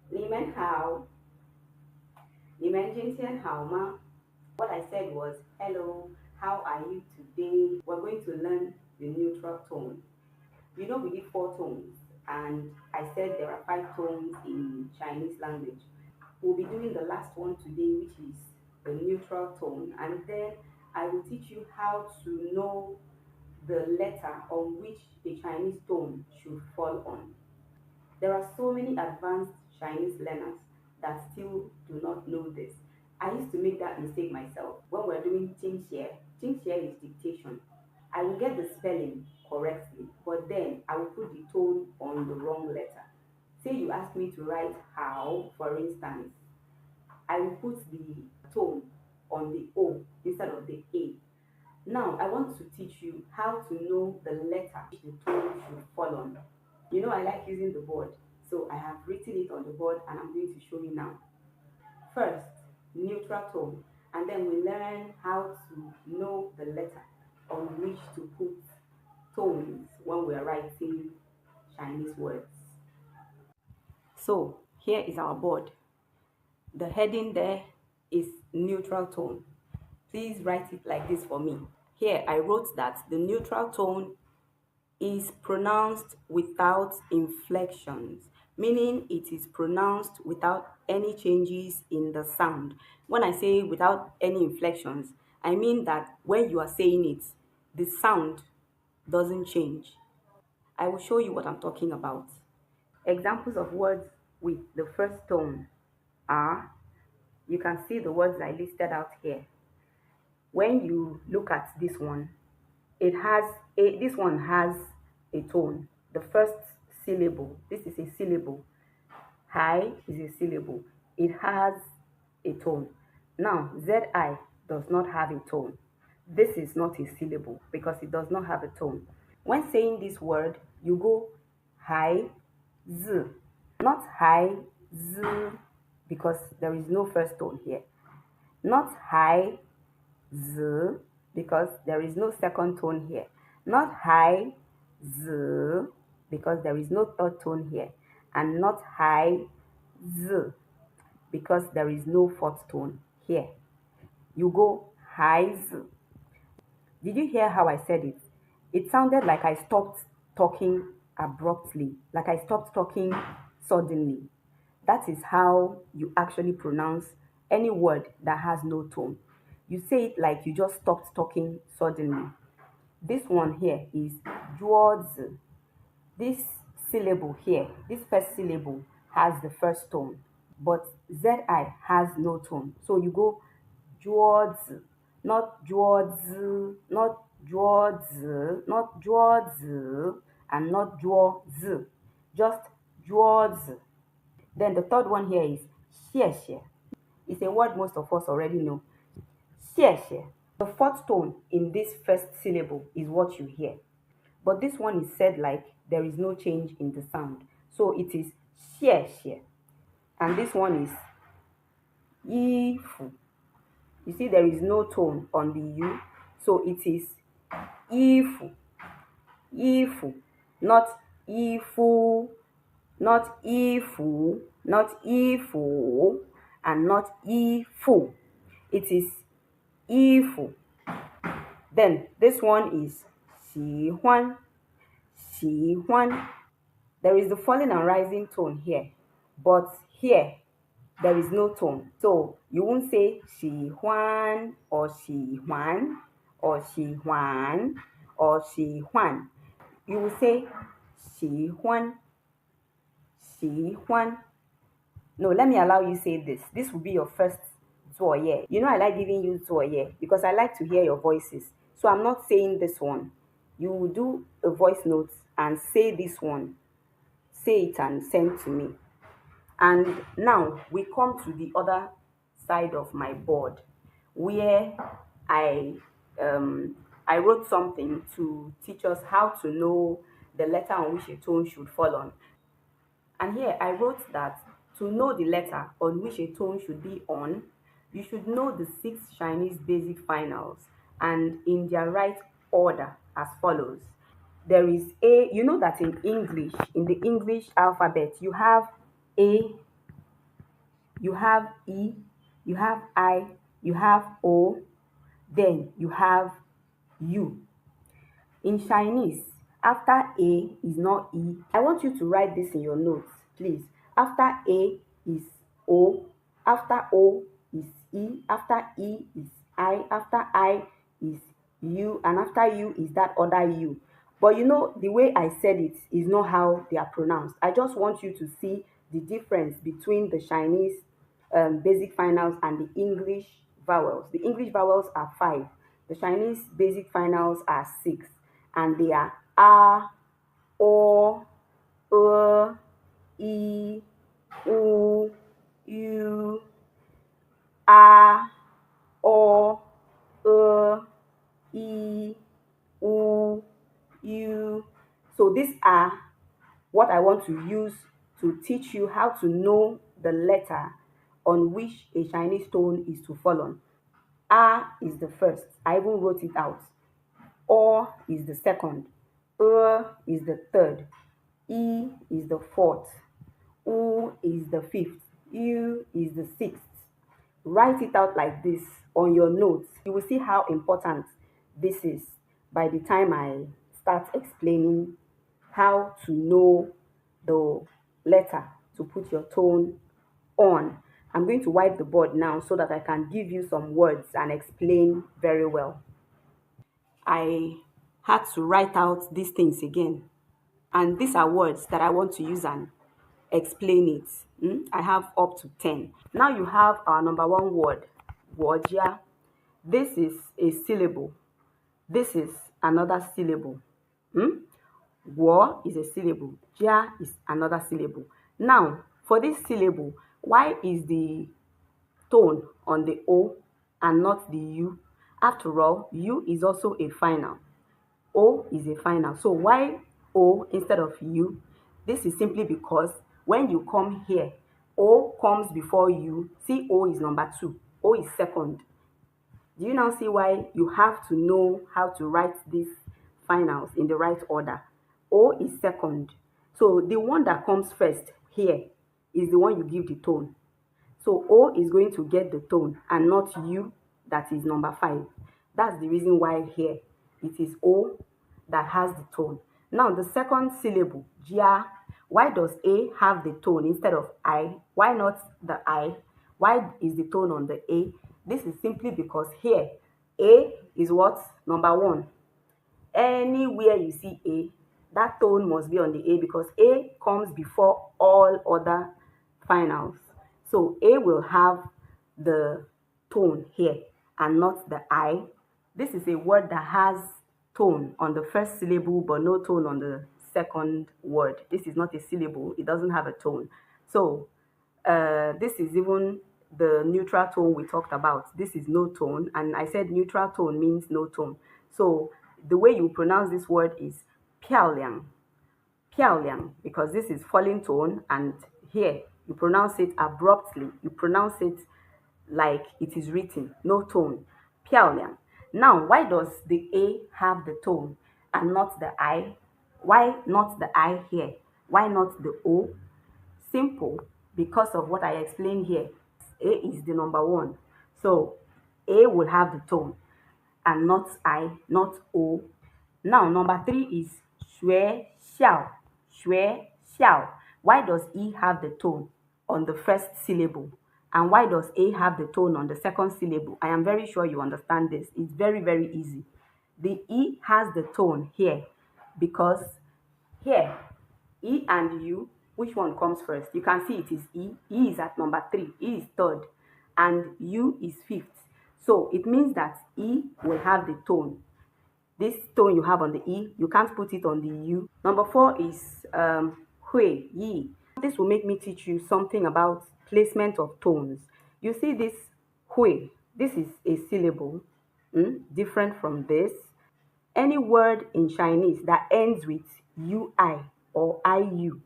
你们好，你们今天好吗? What I said was, hello, how are you today? We're going to learn the neutral tone. You know we did four tones, and I said there are five tones in Chinese language. We'll be doing the last one today, which is the neutral tone, and then I will teach you how to know the letter on which a Chinese tone should fall on. There are so many advanced Chinese learners that still do not know this. I used to make that mistake myself when we're doing Qingxie. Qingxie is dictation. I will get the spelling correctly, but then I will put the tone on the wrong letter. Say you ask me to write how, for instance, I will put the tone on the O instead of the A. Now, I want to teach you how to know the letter the tone should fall on. You know, I like using the board, so I have written it on the board and I'm going to show you now. First, neutral tone, and then we learn how to know the letter on which to put tones when we are writing Chinese words. So, here is our board. The heading there is neutral tone. Please write it like this for me. Here, I wrote that the neutral tone is pronounced without inflections, meaning it is pronounced without any changes in the sound. When I say without any inflections, I mean that when you are saying it, the sound doesn't change. I will show you what I'm talking about. Examples of words with the first tone are, you can see the words I listed out here. When you look at this one, this one has a tone. The first syllable, this is a syllable. Hi is a syllable. It has a tone. Now, ZI does not have a tone. This is not a syllable because it does not have a tone. When saying this word, you go hi, z, not hi, z, because there is no first tone here. Not hi, z, because there is no second tone here. Not high, z, because there is no third tone here. And not high, z, because there is no fourth tone here. You go high, z. Did you hear how I said it? It sounded like I stopped talking abruptly, like I stopped talking suddenly. That is how you actually pronounce any word that has no tone. You say it like you just stopped talking suddenly. This one here is juozi. This syllable here, this first syllable has the first tone, but zi has no tone. So you go juozi, not juozi, not juozi, not juozi, and not juozi. Just juozi. Then the third one here is xie. It's a word most of us already know. Xie. The fourth tone in this first syllable is what you hear. But this one is said like there is no change in the sound. So it is xie. And this one is yifu. You see there is no tone on the U. So it is yifu. Yifu. Not yifu. Not ifu. Not ifu. And not ifu. It is ifu. Then this one is xi huan. Xi huan. There is the falling and rising tone here, but here there is no tone. So you won't say xi huan or xi huan or xi huan or xi huan. You will say xi huan, xi huan. No, let me allow you say this. This will be your first zuoye. You know I like giving you zuoye because I like to hear your voices. So I'm not saying this one. You will do a voice note and say this one. Say it and send to me. And now we come to the other side of my board where I I wrote something to teach us how to know the letter on which a tone should fall on. And here I wrote that to know the letter on which a tone should be on, you should know the six Chinese basic finals and in their right order as follows. There is A, you know that in English, in the English alphabet, you have A, you have E, you have I, you have O, then you have U. In Chinese, after A is not E. I want you to write this in your notes, please. After A is O, after O is E, after E is I, after I is U, and after U is that other U. But you know, the way I said it is not how they are pronounced. I just want you to see the difference between the Chinese basic finals and the English vowels. The English vowels are 5. The Chinese basic finals are 6, and they are A, O, E, U, U, A, O, E, U, U. So these are what I want to use to teach you how to know the letter on which a Chinese tone is to fall on. A is the first. I even wrote it out. O is the second. Is the third. E is the fourth. U is the fifth. U is the sixth. Write it out like this on your notes. You will see how important this is by the time I start explaining how to know the letter to put your tone on. I'm going to wipe the board now so that I can give you some words and explain very well. I had to write out these things again. And these are words that I want to use and explain it. I have up to 10. Now you have our number one word, wòjia. This is a syllable. This is another syllable. Wo is a syllable. Jia is another syllable. Now, for this syllable, why is the tone on the O and not the U? After all, U is also a final. O is a final. So why O instead of U? This is simply because when you come here, O comes before U. See, O is number 2. O is second. Do you now see why you have to know how to write these finals in the right order? O is second. So the one that comes first here is the one you give the tone. So O is going to get the tone and not U, that is number 5. That's the reason why here it is O that has the tone. Now the second syllable, jia. Why does A have the tone instead of I? Why not the I? Why is the tone on the A? This is simply because here A is what? Number 1. Anywhere you see A, that tone must be on the A because A comes before all other finals. So A will have the tone here and not the I. This is a word that has tone on the first syllable but no tone on the second word. This is not a syllable. It doesn't have a tone. So this is even the neutral tone we talked about. This is no tone, and I said neutral tone means no tone. So the way you pronounce this word is 漂亮, 漂亮, because this is falling tone, and here you pronounce it abruptly. You pronounce it like it is written, no tone. 漂亮. Now, why does the A have the tone and not the I? Why not the I here? Why not the O? Simple, because of what I explained here. A is the number 1. So A will have the tone and not I, not O. Now, number 3 is 学校, 学校. Why does E have the tone on the first syllable? And why does A have the tone on the second syllable? I am very sure you understand this. It's very, very easy. The E has the tone here because here, E and U, which one comes first? You can see it is E. E is at number 3. E is third. And U is 5th. So it means that E will have the tone. This tone you have on the E, you can't put it on the U. Number 4 is hui, yi. This will make me teach you something about placement of tones. You see this hui, this is a syllable, different from this. Any word in Chinese that ends with UI or IU,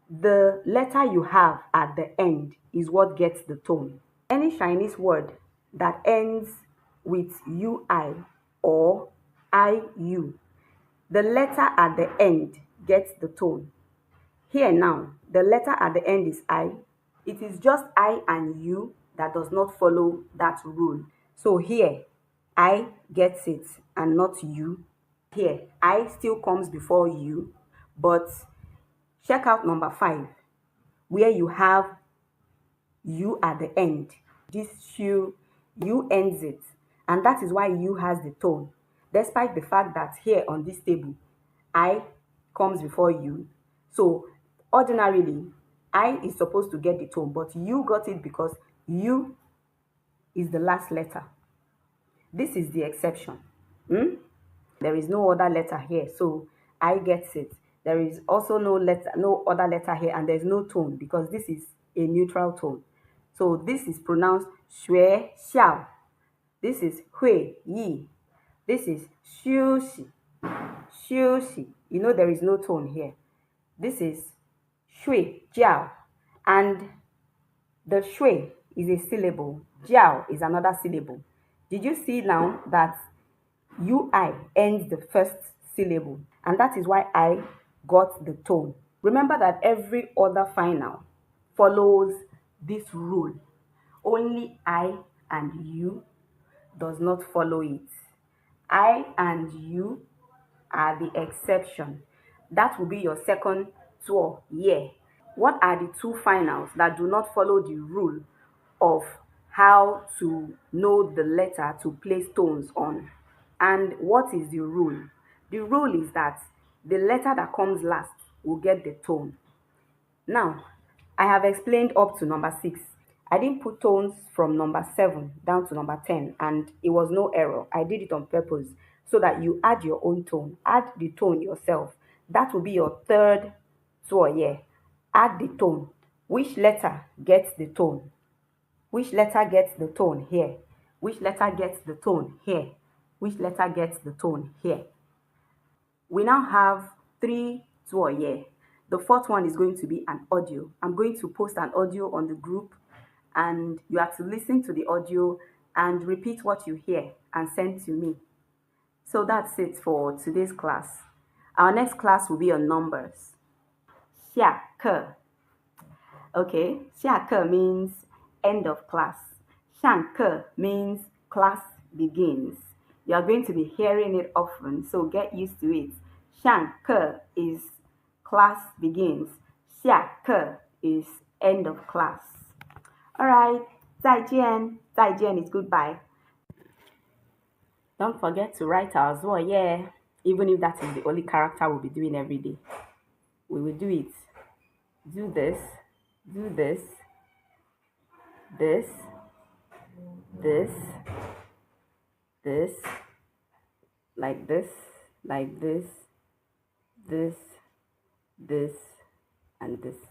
the letter you have at the end is what gets the tone. Any Chinese word that ends with UI or IU, the letter at the end gets the tone. Here now, the letter at the end is I. It is just I and you that does not follow that rule. So here, I gets it and not you. Here, I still comes before you, but check out number 5, where you have you at the end. This you ends it, and that is why you has the tone. Despite the fact that here on this table, I comes before you. So ordinarily, I is supposed to get the tone, but you got it because you is the last letter. This is the exception. Hmm? There is no other letter here, so I gets it. There is also no other letter here, and there's no tone because this is a neutral tone. So this is pronounced xue xiao. This is hui yi. This is xiu xi. Xiu xi. You know there is no tone here. This is shui jiao, and the shui is a syllable. Jiao is another syllable. Did you see now that UI ends the first syllable, and that is why I got the tone. Remember that every other final follows this rule. Only I and you does not follow it. I and you are the exception. That will be your second tour year. What are the two finals that do not follow the rule of how to know the letter to place tones on? And what is the rule? The rule is that the letter that comes last will get the tone. Now, I have explained up to number 6. I didn't put tones from number 7 down to number 10, and it was no error. I did it on purpose so that you add your own tone. Add the tone yourself. That will be your third tour here. Add the tone. Which letter gets the tone? Which letter gets the tone here? Which letter gets the tone here? Which letter gets the tone here? We now have 3 tour here. The fourth one is going to be an audio. I'm going to post an audio on the group, and you have to listen to the audio and repeat what you hear and send to me. So that's it for today's class. Our next class will be on numbers. 下课. Okay, 下课 means end of class. 上课 means class begins. You are going to be hearing it often, so get used to it. 上课 is class begins. 下课 is end of class. Alright, 再见. 再见 is goodbye. Don't forget to write our zhuo, yeah. Even if that is the only character we'll be doing every day. We will do it. Do this, this, this, like this, this, and this.